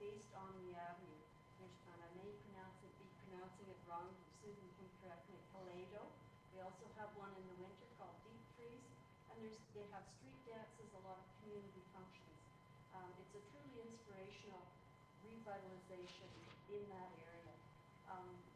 based on the avenue. There's, and I may be pronouncing it wrong, Susan can correct me, Toledo. We also have one in the winter called Deep Freeze, and they have street dances, a lot of community functions. It's a truly inspirational revitalization in that area.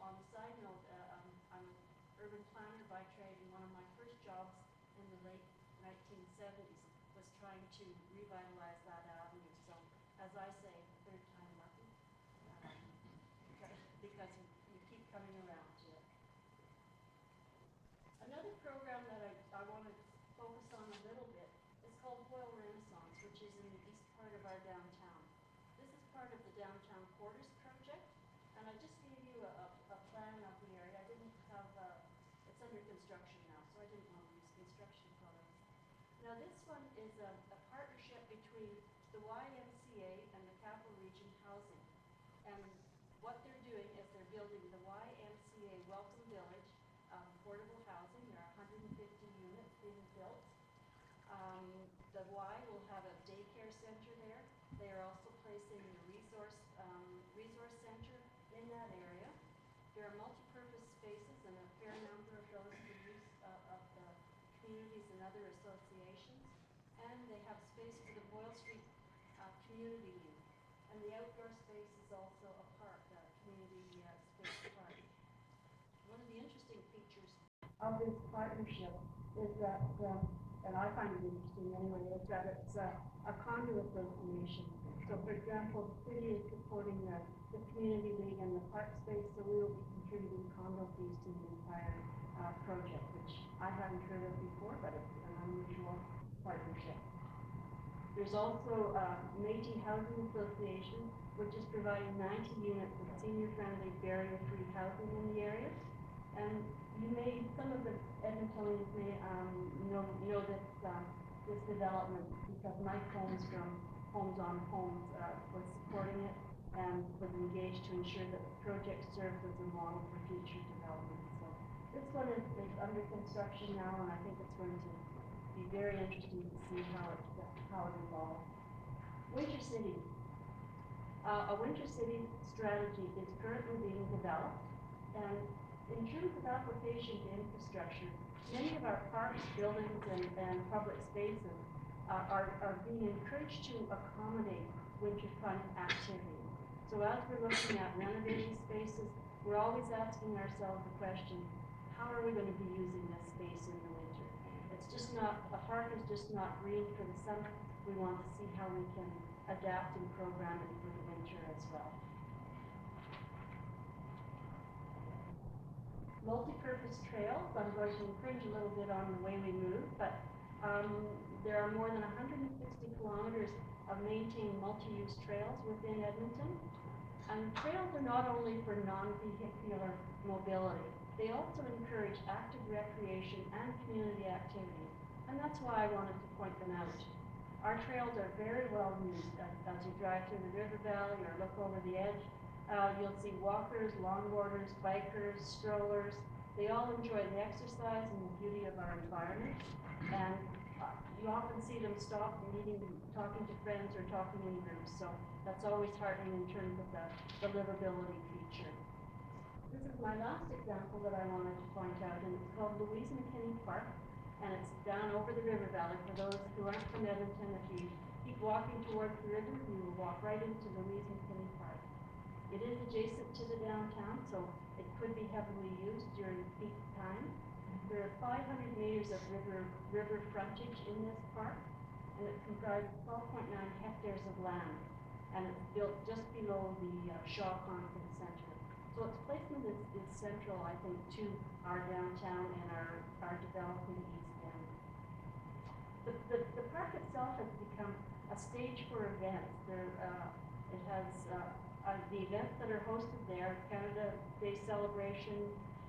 On a side note, I'm an urban planner by trade, and one of my first jobs in the late 1970s was trying to revitalize that avenue. So, as I say, third time lucky, because you keep coming around to it. Another program that I want to focus on a little bit is called Hoyle Renaissance, which is in the east part of our downtown. This is part of the Downtown Quarters project, and I just gave you a plan of the area. I didn't have, it's under construction now, so I didn't want to use construction products. Now this one is a partnership between the YMCA and the Capital Region Housing. And what they're doing is they're building the YMCA Welcome Village affordable housing. There are 150 units being built. The Y will have a daycare center there. They are also placing the resource center in that area. There are multi-purpose spaces and a fair number of those for use of the communities and other associations. And they have space for the Boyle Street Community Inn. And the outdoor space is also a park, a community space park. One of the interesting features of this partnership is that, and I find it interesting anyway, is that it's a condo association. So for example, the city is supporting the community league and the park space, so we will be contributing condo fees to the entire project, which I haven't heard of before, but it's an unusual partnership. There's also Métis Housing Association, which is providing 90 units of senior-friendly, barrier-free housing in the area. And some of the Edmontonians may know this development because Mike Holmes from Homes on Homes was supporting it and was engaged to ensure that the project serves as a model for future development. So this one is under construction now, and I think it's going to be very interesting to see how it evolves. Winter City. A Winter City strategy is currently being developed, and in terms of application to infrastructure, many of our parks, buildings, and public spaces are being encouraged to accommodate winterfront activity. So as we're looking at renovating spaces, we're always asking ourselves the question, how are we going to be using this space in the winter? It's just not, a park is just not green for the summer. We want to see how we can adapt and program it for the winter as well. Multi-purpose trails, I'm going to infringe a little bit on the way we move, but there are more than 160 kilometers of maintained multi-use trails within Edmonton. And trails are not only for non-vehicular mobility, they also encourage active recreation and community activity. And that's why I wanted to point them out. Our trails are very well used as you drive through the river valley or look over the edge. You'll see walkers, longboarders, bikers, strollers. They all enjoy the exercise and the beauty of our environment. And you often see them stop meeting, talking to friends or talking in groups. So that's always heartening in terms of the livability feature. This is my last example that I wanted to point out, and it's called Louise McKinney Park. And it's down over the river valley. For those who aren't from Edmonton, if you keep walking towards the river, you will walk right into Louise McKinney Park. It is adjacent to the downtown, so it could be heavily used during peak time. There are 500 meters of river frontage in this park, and it comprises 12.9 hectares of land, and it's built just below the Shaw Conference Center. So its placement is central, I think, to our downtown and our developing East End. The park itself has become a stage for events. It has the events that are hosted there, Canada Day celebration.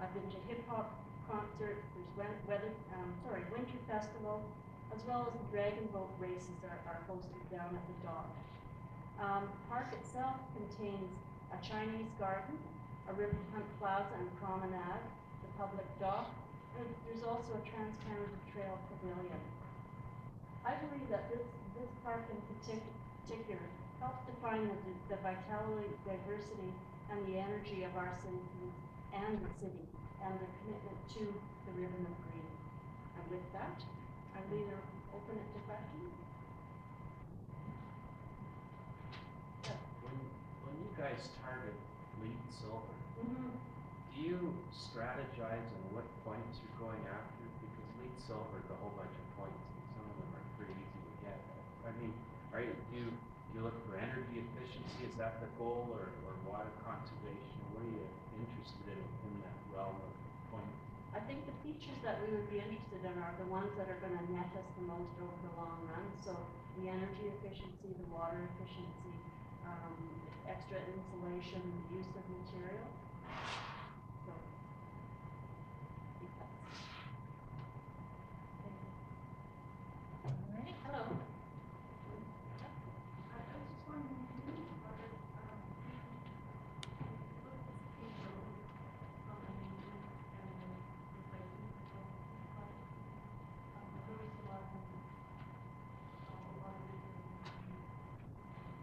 I've been to hip hop concerts. There's winter festival, as well as the dragon boat races are hosted down at the dock. Park itself contains a Chinese garden, a riverfront plaza and promenade, the public dock, and there's also a trans-Canada Trail pavilion. I believe that this park in particular help define the vitality, diversity, and the energy of our citizens and the city, and their commitment to the ribbon of green. And with that, I'll either open it to questions. When you guys target LEED silver, do you strategize on what points you're going after? Because LEED silver is a whole bunch of points, and some of them are pretty easy to get. I mean, do you look for energy efficiency? Is that the goal, or water conservation? What are you interested in that realm of points? I think the features that we would be interested in are the ones that are going to net us the most over the long run. So the energy efficiency, the water efficiency, extra insulation, the use of material. So, All right. Hello. I was just wondering, do you whether look at the people on the nation and then replacing there was a lot of different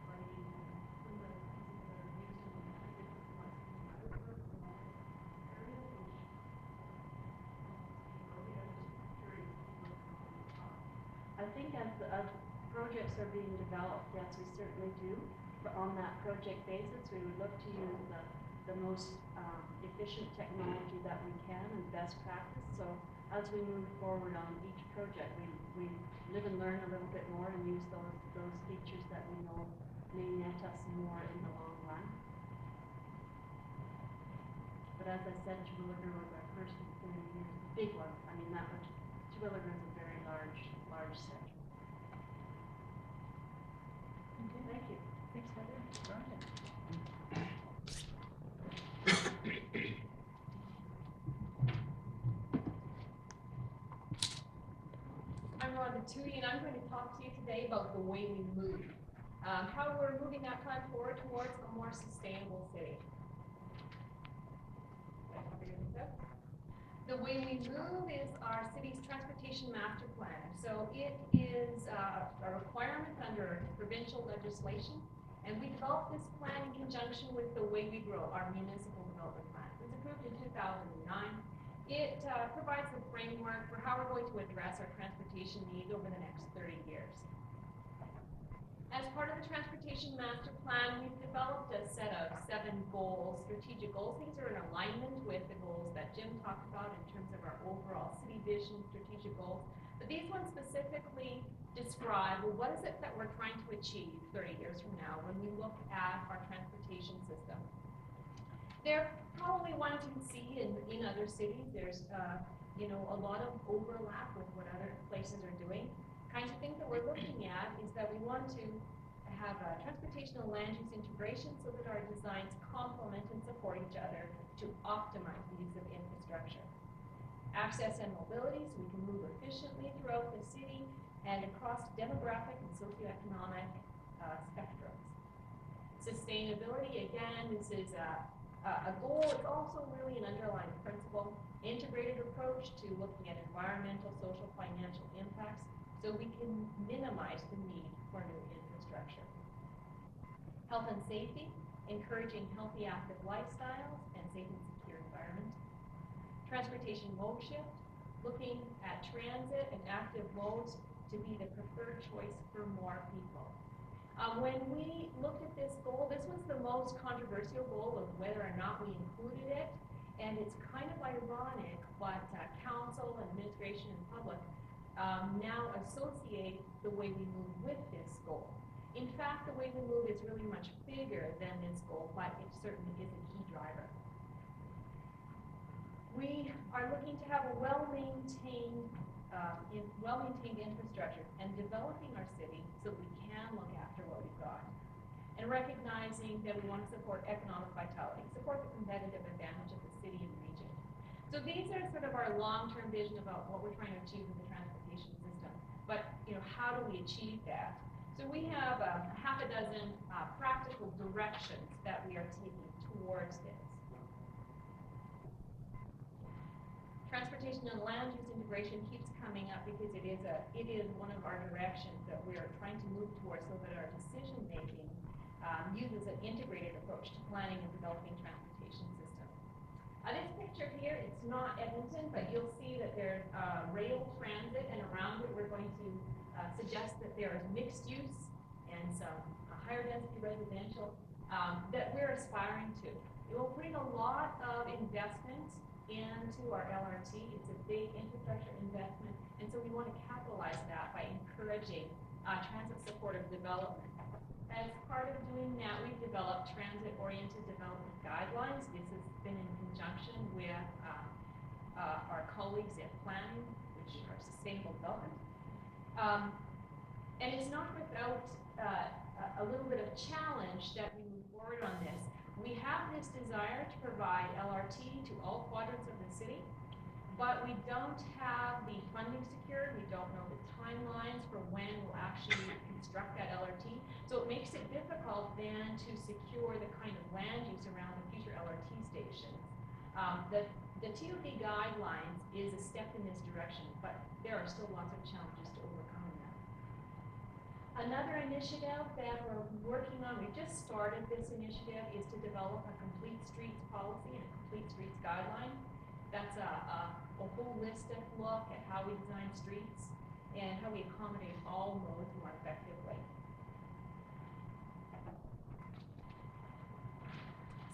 lighting and some of the pieces that are used in different parts of the weather for remote areas, which I was just curious what's on the top. I think as projects are being developed, yes, we certainly do. But on that project basis, we would look to use the most efficient technology that we can and best practice. So as we move forward on each project, we live and learn a little bit more and use those features that we know may net us more in the long run. But as I said, Terwilliger was our first in 30 years, big one. I mean, Terwilliger is a very large sector. Okay. Thank you. Thanks, Heather. Brian. I'm Rhonda Tootie, and I'm going to talk to you today about the way we move, how we're moving that plan forward towards a more sustainable city. The way we move is our city's transportation master plan. So it is a requirement under provincial legislation, and we developed this plan in conjunction with the Way We Grow, our municipal development plan. It was approved in 2009. It provides the framework for how we're going to address our transportation needs over the next 30 years. As part of the transportation master plan, we've developed a set of 7 goals, strategic goals. These are in alignment with the goals that Jim talked about in terms of our overall city vision, strategic goals. But these ones specifically describe, well, what is it that we're trying to achieve 30 years from now when we look at our transportation system? They're probably ones you can see in other cities. There's a lot of overlap with what other places are doing. Kinds of things that we're looking at is that we want to have a transportation and land use integration so that our designs complement and support each other to optimize the use of infrastructure. Access and mobility, so we can move efficiently throughout the city and across demographic and socioeconomic spectrums. Sustainability, again, this is a goal. It's also really an underlying principle. Integrated approach to looking at environmental, social, financial impacts so we can minimize the need for new infrastructure. Health and safety, encouraging healthy, active lifestyles and safe and secure environment. Transportation mode shift, looking at transit and active modes to be the preferred choice for more people. When we looked at this goal, this was the most controversial goal of whether or not we included it, and it's kind of ironic, but council, administration, and public now associate the way we move with this goal. In fact, the way we move is really much bigger than this goal, but it certainly is a key driver. We are looking to have a well-maintained infrastructure and developing our city so we can look after what we've got. And recognizing that we want to support economic vitality, support the competitive advantage of the city and region. So these are sort of our long-term vision about what we're trying to achieve with the transportation system. But how do we achieve that? So we have half a dozen practical directions that we are taking towards this. Transportation and land use integration keeps coming up because it is one of our directions that we are trying to move towards so that our decision making uses an integrated approach to planning and developing transportation systems. This picture here, it's not Edmonton, but you'll see that there's rail transit, and around it we're going to suggest that there is mixed use and some higher density residential that we're aspiring to. We're putting a lot of investment into our LRT. It's a big infrastructure investment, and so we want to capitalize that by encouraging transit supportive development. As part of doing that, we've developed transit-oriented development guidelines. This has been in conjunction with our colleagues at planning, which are sustainable development. And it's not without a little bit of challenge that we move forward on this. We have this desire to provide LRT to all quadrants of the city, but we don't have the funding secured. We don't know the timelines for when we'll actually construct that LRT. So it makes it difficult then to secure the kind of land use around the future LRT stations. The TOD guidelines is a step in this direction, but there are still lots of challenges to overcome in that. Another initiative that we're working on, we just started this initiative, is to develop a complete streets policy and a complete streets guideline. That's a holistic look at how we design streets and how we accommodate all modes more effectively.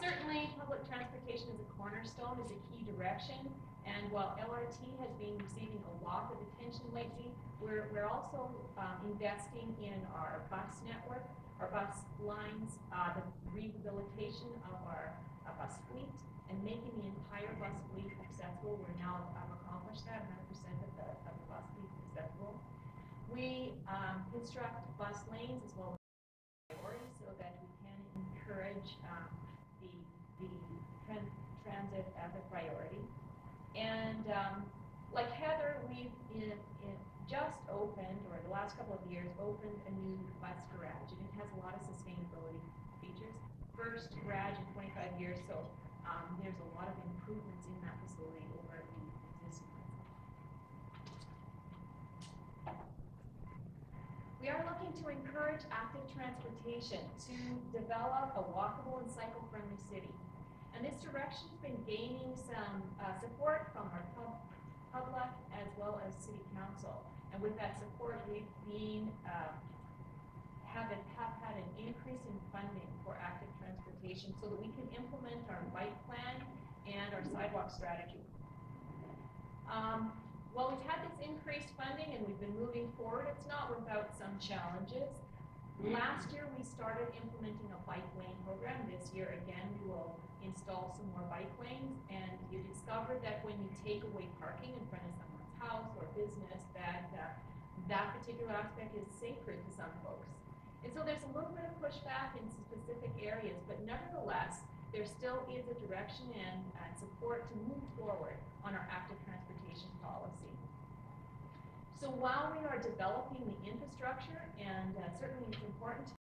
Certainly, public transportation as a cornerstone is a key direction, and while LRT has been receiving a lot of attention lately, we're also investing in our bus network, our bus lines, the rehabilitation of our bus fleet, and making the entire bus fleet accessible. We're now accomplished that, 100% of the bus fleet is accessible. We construct bus lanes as well as priorities so that we can encourage the transit as a priority. And like Heather, we've just opened, or the last couple of years, opened a new bus garage, and it has a lot of sustainability features. First garage in 25 years, so there's a lot of improvements in that facility over the existing one. We are looking to encourage active transportation to develop a walkable and cycle-friendly city. And this direction has been gaining some support from our public as well as City Council. And with that support, we've been have had an increase in funding for active transportation so that we can implement our bike plan and our sidewalk strategy. While we've had this increased funding and we've been moving forward, it's not without some challenges. Last year, we started implementing a bike lane program. This year, again, we will install some more bike lanes, and you discover that when you take away parking in front of someone's house or business, that that particular aspect is sacred to some folks. And so there's a little bit of pushback in specific areas, but nevertheless, there still is a direction and support to move forward on our active transportation policy. So while we are developing the infrastructure, and certainly it's important to